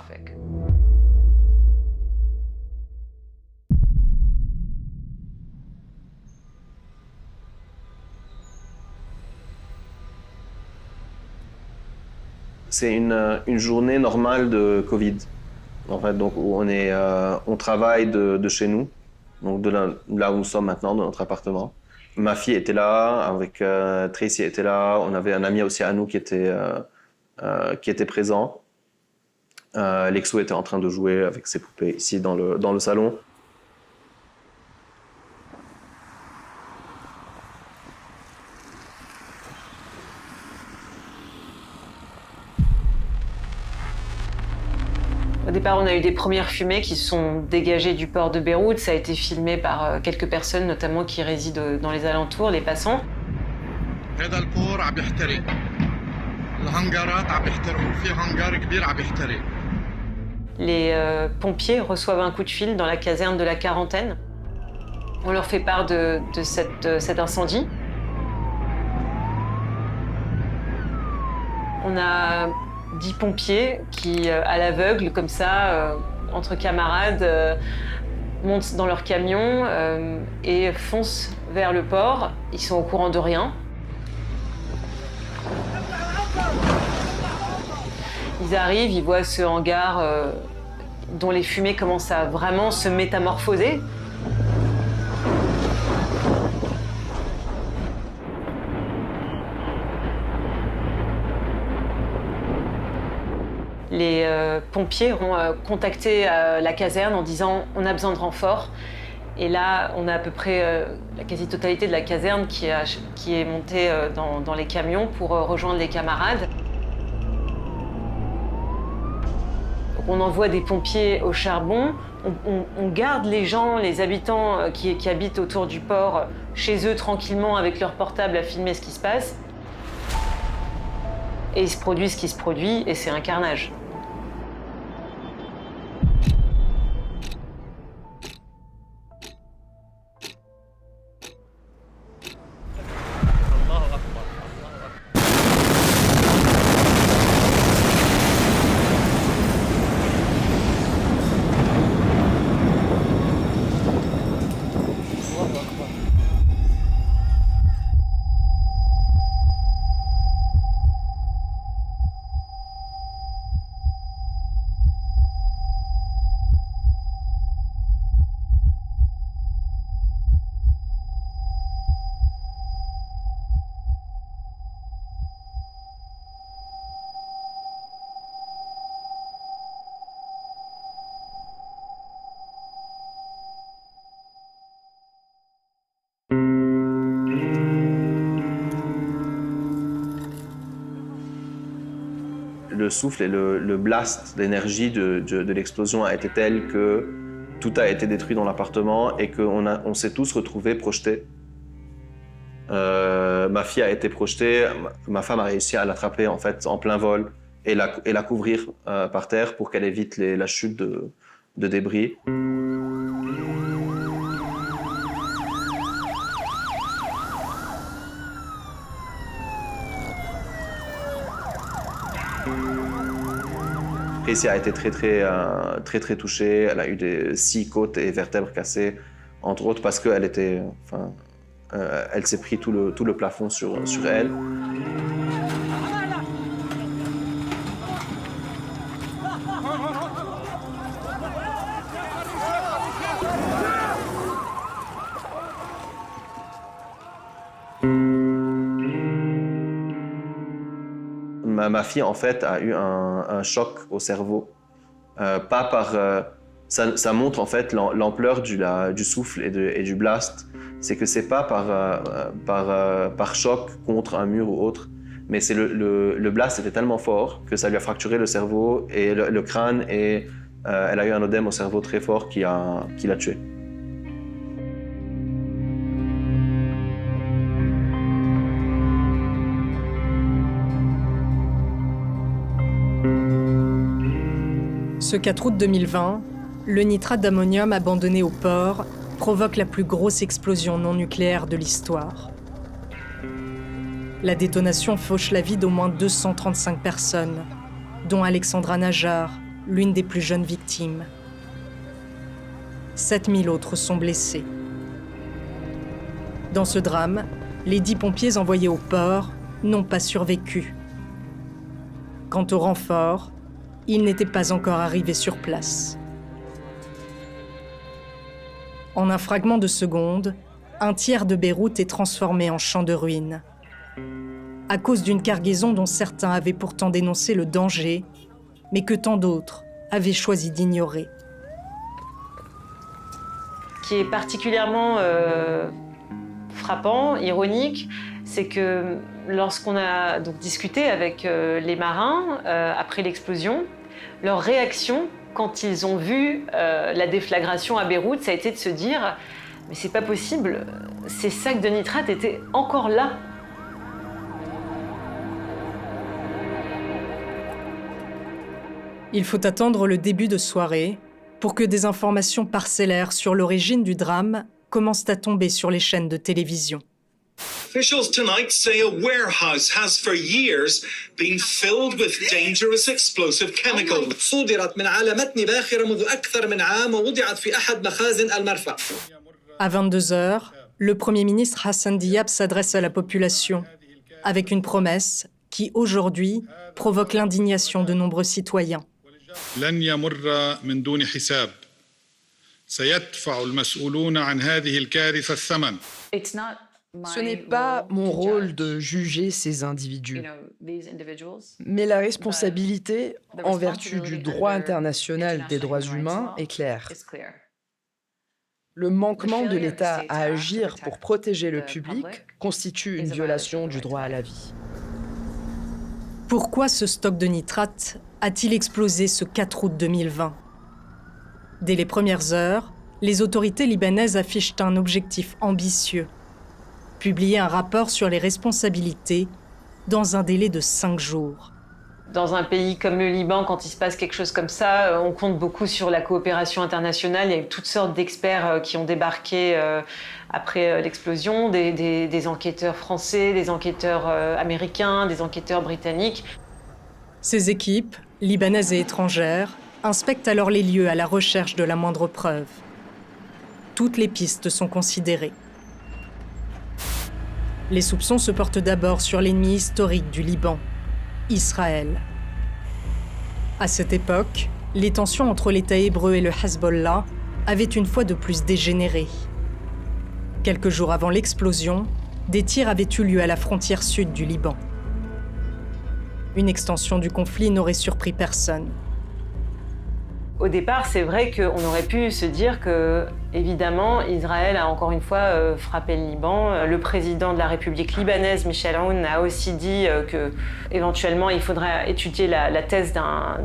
Speaker 13: C'est une journée normale de Covid. En fait, donc on travaille de chez nous, donc de là où nous sommes maintenant, dans notre appartement. Ma fille était là, avec Tracy était là, on avait un ami aussi à nous qui était présent. Lexo était en train de jouer avec ses poupées ici dans le salon.
Speaker 5: Au départ, on a eu des premières fumées qui se sont dégagées du port de Beyrouth. Ça a été filmé par quelques personnes, notamment qui résident dans les alentours, les passants. Les pompiers reçoivent un coup de fil dans la caserne de la Quarantaine. On leur fait part de cet incendie. On a 10 pompiers qui, à l'aveugle, comme ça, entre camarades, montent dans leur camion et foncent vers le port. Ils sont au courant de rien. Ils arrivent, ils voient ce hangar dont les fumées commencent à vraiment se métamorphoser. Les pompiers ont contacté la caserne en disant « on a besoin de renforts ». Et là, on a à peu près la quasi-totalité de la caserne qui est montée dans les camions pour rejoindre les camarades. Donc on envoie des pompiers au charbon, on garde les gens, les habitants qui habitent autour du port, chez eux tranquillement avec leur portable à filmer ce qui se passe. Et il se produit ce qui se produit et c'est un carnage.
Speaker 13: le souffle et le blast, l'énergie de l'explosion a été telle que tout a été détruit dans l'appartement et qu'on s'est tous retrouvés projetés. Ma fille a été projetée, ma femme a réussi à l'attraper en fait en plein vol et la couvrir par terre pour qu'elle évite la chute de débris. Tracy a été très touchée. Elle a eu 6 côtes et vertèbres cassées, entre autres parce qu'elle elle s'est pris tout le plafond sur elle. Ma fille, en fait, a eu un choc au cerveau. Ça montre, en fait, l'ampleur du souffle et du blast. C'est que c'est pas par choc contre un mur ou autre, mais c'est le blast était tellement fort que ça lui a fracturé le cerveau et le crâne, et elle a eu un œdème au cerveau très fort qui l'a tuée.
Speaker 1: Ce 4 août 2020, le nitrate d'ammonium abandonné au port provoque la plus grosse explosion non nucléaire de l'histoire. La détonation fauche la vie d'au moins 235 personnes, dont Alexandra Najar, l'une des plus jeunes victimes. 7000 autres sont blessés. Dans ce drame, les 10 pompiers envoyés au port n'ont pas survécu. Quant au renfort, il n'était pas encore arrivé sur place. En un fragment de seconde, un tiers de Beyrouth est transformé en champ de ruines. À cause d'une cargaison dont certains avaient pourtant dénoncé le danger, mais que tant d'autres avaient choisi d'ignorer.
Speaker 5: Ce qui est particulièrement frappant, ironique, c'est que lorsqu'on a donc discuté avec les marins après l'explosion, leur réaction quand ils ont vu la déflagration à Beyrouth, ça a été de se dire « mais c'est pas possible, ces sacs de nitrate étaient encore là ».
Speaker 1: Il faut attendre le début de soirée pour que des informations parcellaires sur l'origine du drame commencent à tomber sur les chaînes de télévision.
Speaker 15: Officials tonight say a warehouse has for years been filled with dangerous explosive chemicals. صُدرت من علامتني باخرة منذ أكثر من عام ووضعت في أحد مخازن المرفأ.
Speaker 1: À 22h, le Premier ministre Hassan Diab s'adresse à la population avec une promesse qui, aujourd'hui, provoque l'indignation de nombreux citoyens.
Speaker 16: لن يمر من دون حساب. سيدفع المسؤولون عن هذه الكارثة الثمن.
Speaker 4: Ce n'est pas mon rôle de juger ces individus, mais la responsabilité, en vertu du droit international des droits humains, est claire. Le manquement de l'État à agir pour protéger le public constitue une violation du droit à la vie.
Speaker 1: Pourquoi ce stock de nitrate a-t-il explosé ce 4 août 2020 ? Dès les premières heures, les autorités libanaises affichent un objectif ambitieux. Publier un rapport sur les responsabilités dans un délai de 5 jours.
Speaker 5: Dans un pays comme le Liban, quand il se passe quelque chose comme ça, on compte beaucoup sur la coopération internationale. Il y a eu toutes sortes d'experts qui ont débarqué après l'explosion, des enquêteurs français, des enquêteurs américains, des enquêteurs britanniques.
Speaker 1: Ces équipes, libanaises et étrangères, inspectent alors les lieux à la recherche de la moindre preuve. Toutes les pistes sont considérées. Les soupçons se portent d'abord sur l'ennemi historique du Liban, Israël. À cette époque, les tensions entre l'État hébreu et le Hezbollah avaient une fois de plus dégénéré. Quelques jours avant l'explosion, des tirs avaient eu lieu à la frontière sud du Liban. Une extension du conflit n'aurait surpris personne.
Speaker 5: Au départ, c'est vrai qu'on aurait pu se dire que Évidemment, Israël a encore une fois frappé le Liban. Le président de la République libanaise, Michel Aoun, a aussi dit qu'éventuellement il faudrait étudier la thèse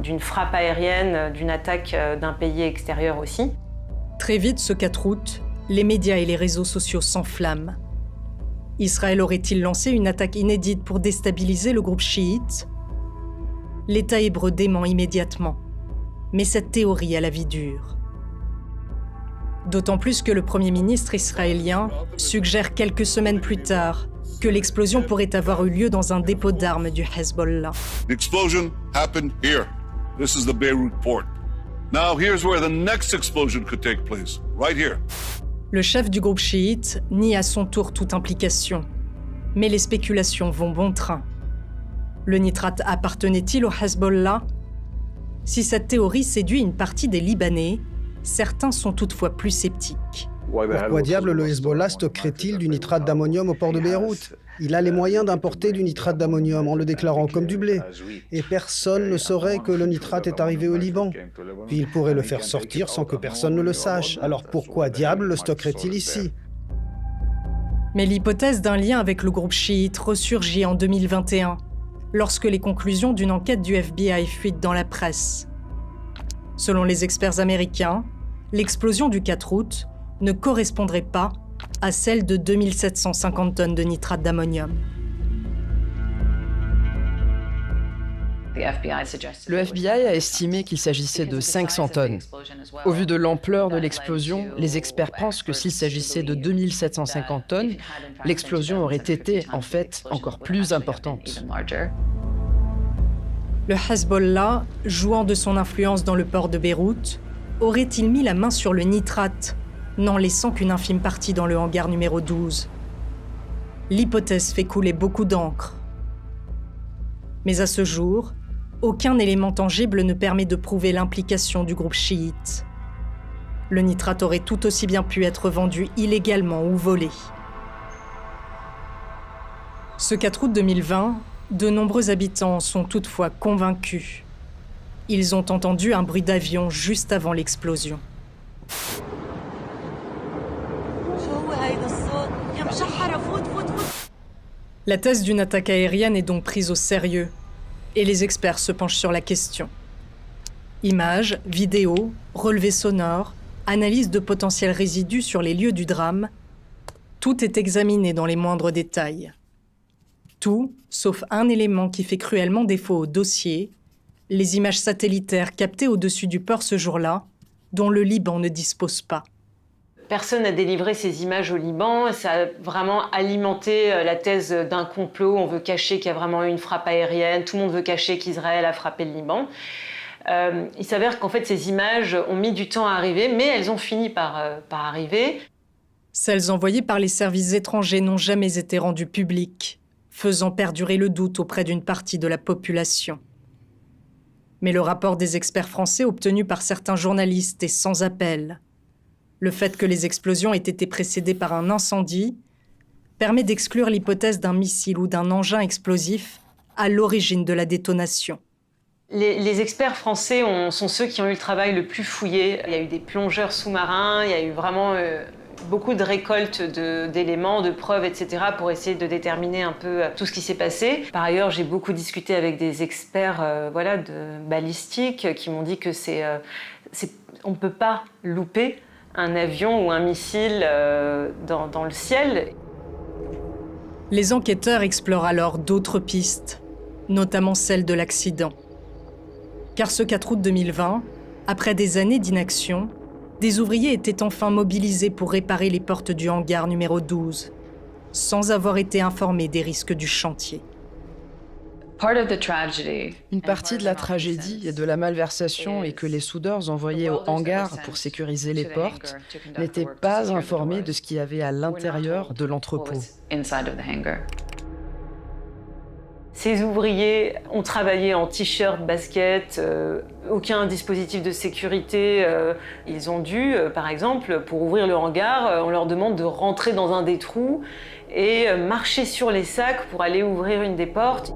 Speaker 5: d'une frappe aérienne, d'une attaque d'un pays extérieur aussi.
Speaker 1: Très vite, ce 4 août, les médias et les réseaux sociaux s'enflamment. Israël aurait-il lancé une attaque inédite pour déstabiliser le groupe chiite ? L'État hébreu dément immédiatement. Mais cette théorie a la vie dure. D'autant plus que le Premier ministre israélien suggère quelques semaines plus tard que l'explosion pourrait avoir eu lieu dans un dépôt d'armes du Hezbollah.
Speaker 17: The explosion happened here. This is the Beirut port. Now here's where the next explosion could take place, right here.
Speaker 1: Le chef du groupe chiite nie à son tour toute implication. Mais les spéculations vont bon train. Le nitrate appartenait-il au Hezbollah ? Si cette théorie séduit une partie des Libanais, certains sont toutefois plus sceptiques.
Speaker 8: Pourquoi diable le Hezbollah stockerait-il du nitrate d'ammonium au port de Beyrouth ? Il a les moyens d'importer du nitrate d'ammonium en le déclarant comme du blé. Et personne ne saurait que le nitrate est arrivé au Liban. Puis il pourrait le faire sortir sans que personne ne le sache. Alors pourquoi diable le stockerait-il ici ?
Speaker 1: Mais l'hypothèse d'un lien avec le groupe chiite ressurgit en 2021, lorsque les conclusions d'une enquête du FBI fuitent dans la presse. Selon les experts américains, l'explosion du 4 août ne correspondrait pas à celle de 2750 tonnes de nitrate d'ammonium.
Speaker 4: Le FBI a estimé qu'il s'agissait de 500 tonnes. Au vu de l'ampleur de l'explosion, les experts pensent que s'il s'agissait de 2750 tonnes, l'explosion aurait été, en fait, encore plus importante.
Speaker 1: Le Hezbollah, jouant de son influence dans le port de Beyrouth, aurait-il mis la main sur le nitrate, n'en laissant qu'une infime partie dans le hangar numéro 12 ? L'hypothèse fait couler beaucoup d'encre. Mais à ce jour, aucun élément tangible ne permet de prouver l'implication du groupe chiite. Le nitrate aurait tout aussi bien pu être vendu illégalement ou volé. Ce 4 août 2020, de nombreux habitants sont toutefois convaincus. Ils ont entendu un bruit d'avion juste avant l'explosion. La thèse d'une attaque aérienne est donc prise au sérieux, et les experts se penchent sur la question. Images, vidéos, relevés sonores, analyse de potentiels résidus sur les lieux du drame, tout est examiné dans les moindres détails. Tout, sauf un élément qui fait cruellement défaut au dossier, les images satellitaires captées au-dessus du port ce jour-là, dont le Liban ne dispose pas.
Speaker 5: Personne n'a délivré ces images au Liban. Ça a vraiment alimenté la thèse d'un complot. On veut cacher qu'il y a vraiment eu une frappe aérienne. Tout le monde veut cacher qu'Israël a frappé le Liban. Il s'avère qu'en fait, ces images ont mis du temps à arriver, mais elles ont fini par arriver.
Speaker 1: Celles envoyées par les services étrangers n'ont jamais été rendues publiques, faisant perdurer le doute auprès d'une partie de la population. Mais le rapport des experts français obtenu par certains journalistes est sans appel. Le fait que les explosions aient été précédées par un incendie permet d'exclure l'hypothèse d'un missile ou d'un engin explosif à l'origine de la détonation.
Speaker 5: Les experts français sont ceux qui ont eu le travail le plus fouillé. Il y a eu des plongeurs sous-marins, il y a eu vraiment beaucoup de récoltes d'éléments, de preuves, etc. pour essayer de déterminer un peu tout ce qui s'est passé. Par ailleurs, j'ai beaucoup discuté avec des experts de balistique qui m'ont dit que on ne peut pas louper un avion ou un missile dans le ciel.
Speaker 1: Les enquêteurs explorent alors d'autres pistes, notamment celle de l'accident. Car ce 4 août 2020, après des années d'inaction, des ouvriers étaient enfin mobilisés pour réparer les portes du hangar numéro 12, sans avoir été informés des risques du chantier.
Speaker 4: Une partie de la tragédie et de la malversation est que les soudeurs envoyés au hangar pour sécuriser les portes n'étaient pas informés de ce qu'il y avait à l'intérieur de l'entrepôt.
Speaker 5: Ces ouvriers ont travaillé en t-shirt, basket, aucun dispositif de sécurité. Ils ont dû, par exemple, pour ouvrir le hangar, on leur demande de rentrer dans un des trous et marcher sur les sacs pour aller ouvrir une des portes.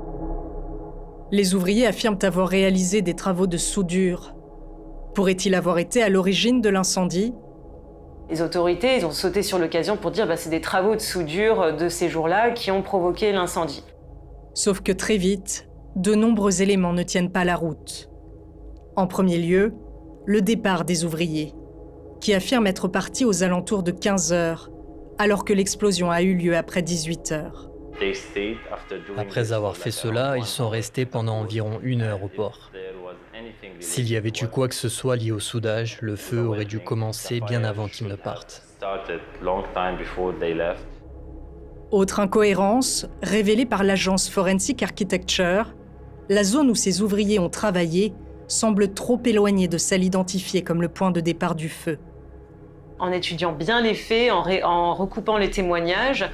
Speaker 1: Les ouvriers affirment avoir réalisé des travaux de soudure. Pourrait-il avoir été à l'origine de l'incendie ?
Speaker 5: Les autorités, ils ont sauté sur l'occasion pour dire c'est des travaux de soudure de ces jours-là qui ont provoqué l'incendie.
Speaker 1: Sauf que très vite, de nombreux éléments ne tiennent pas la route. En premier lieu, le départ des ouvriers, qui affirment être partis aux alentours de 15 heures, alors que l'explosion a eu lieu après 18 heures.
Speaker 6: Après avoir fait cela, ils sont restés pendant environ 1 heure au port. S'il y avait eu quoi que ce soit lié au soudage, le feu aurait dû commencer bien avant qu'ils ne partent.
Speaker 1: Autre incohérence, révélée par l'agence Forensic Architecture, la zone où ces ouvriers ont travaillé semble trop éloignée de celle identifiée comme le point de départ du feu.
Speaker 5: En étudiant bien les faits, en recoupant les témoignages,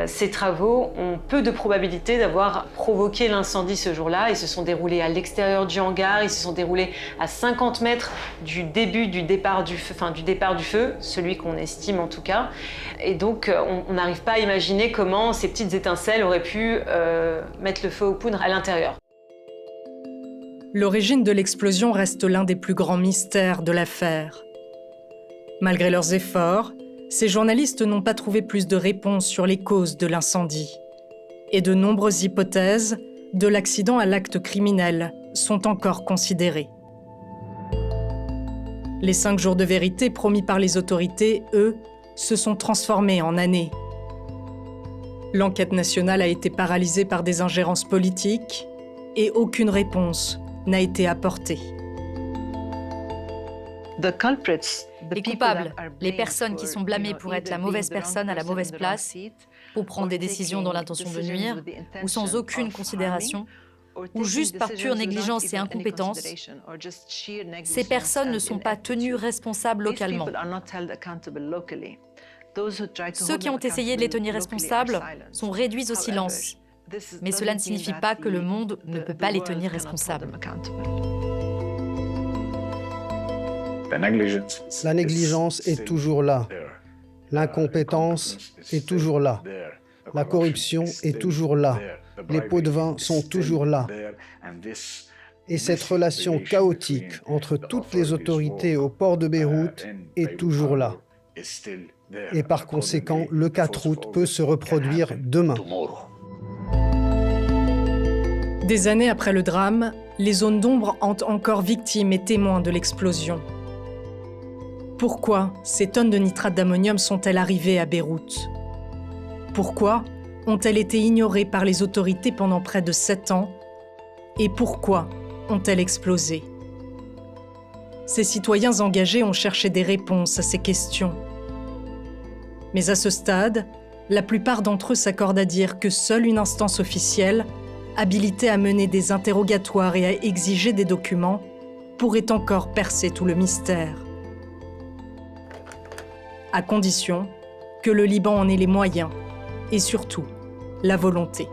Speaker 5: ces travaux ont peu de probabilité d'avoir provoqué l'incendie ce jour-là. Ils se sont déroulés à l'extérieur du hangar, ils se sont déroulés à 50 mètres du départ du feu, celui qu'on estime en tout cas. Et donc, on n'arrive pas à imaginer comment ces petites étincelles auraient pu mettre le feu aux poudres à l'intérieur.
Speaker 1: L'origine de l'explosion reste l'un des plus grands mystères de l'affaire. Malgré leurs efforts, ces journalistes n'ont pas trouvé plus de réponses sur les causes de l'incendie. Et de nombreuses hypothèses, de l'accident à l'acte criminel, sont encore considérées. Les 5 jours de vérité promis par les autorités, eux, se sont transformés en années. L'enquête nationale a été paralysée par des ingérences politiques et aucune réponse n'a été apportée.
Speaker 2: Les coupables, les personnes qui sont blâmées pour être la mauvaise personne à la mauvaise place, pour prendre des décisions dans l'intention de nuire, ou sans aucune considération, ou juste par pure négligence et incompétence, ces personnes ne sont pas tenues responsables localement. Ceux qui ont essayé de les tenir responsables sont réduits au silence, mais cela ne signifie pas que le monde ne peut pas les tenir responsables.
Speaker 8: La négligence est toujours là. L'incompétence est toujours là. La corruption est toujours là. Les pots de vin sont toujours là. Et cette relation chaotique entre toutes les autorités au port de Beyrouth est toujours là. Et par conséquent, le 4 août peut se reproduire demain.
Speaker 1: Des années après le drame, les zones d'ombre hantent encore victimes et témoins de l'explosion. Pourquoi ces tonnes de nitrate d'ammonium sont-elles arrivées à Beyrouth? Pourquoi ont-elles été ignorées par les autorités pendant près de 7 ans? Et pourquoi ont-elles explosé? Ces citoyens engagés ont cherché des réponses à ces questions. Mais à ce stade, la plupart d'entre eux s'accordent à dire que seule une instance officielle, habilitée à mener des interrogatoires et à exiger des documents, pourrait encore percer tout le mystère. À condition que le Liban en ait les moyens et surtout la volonté.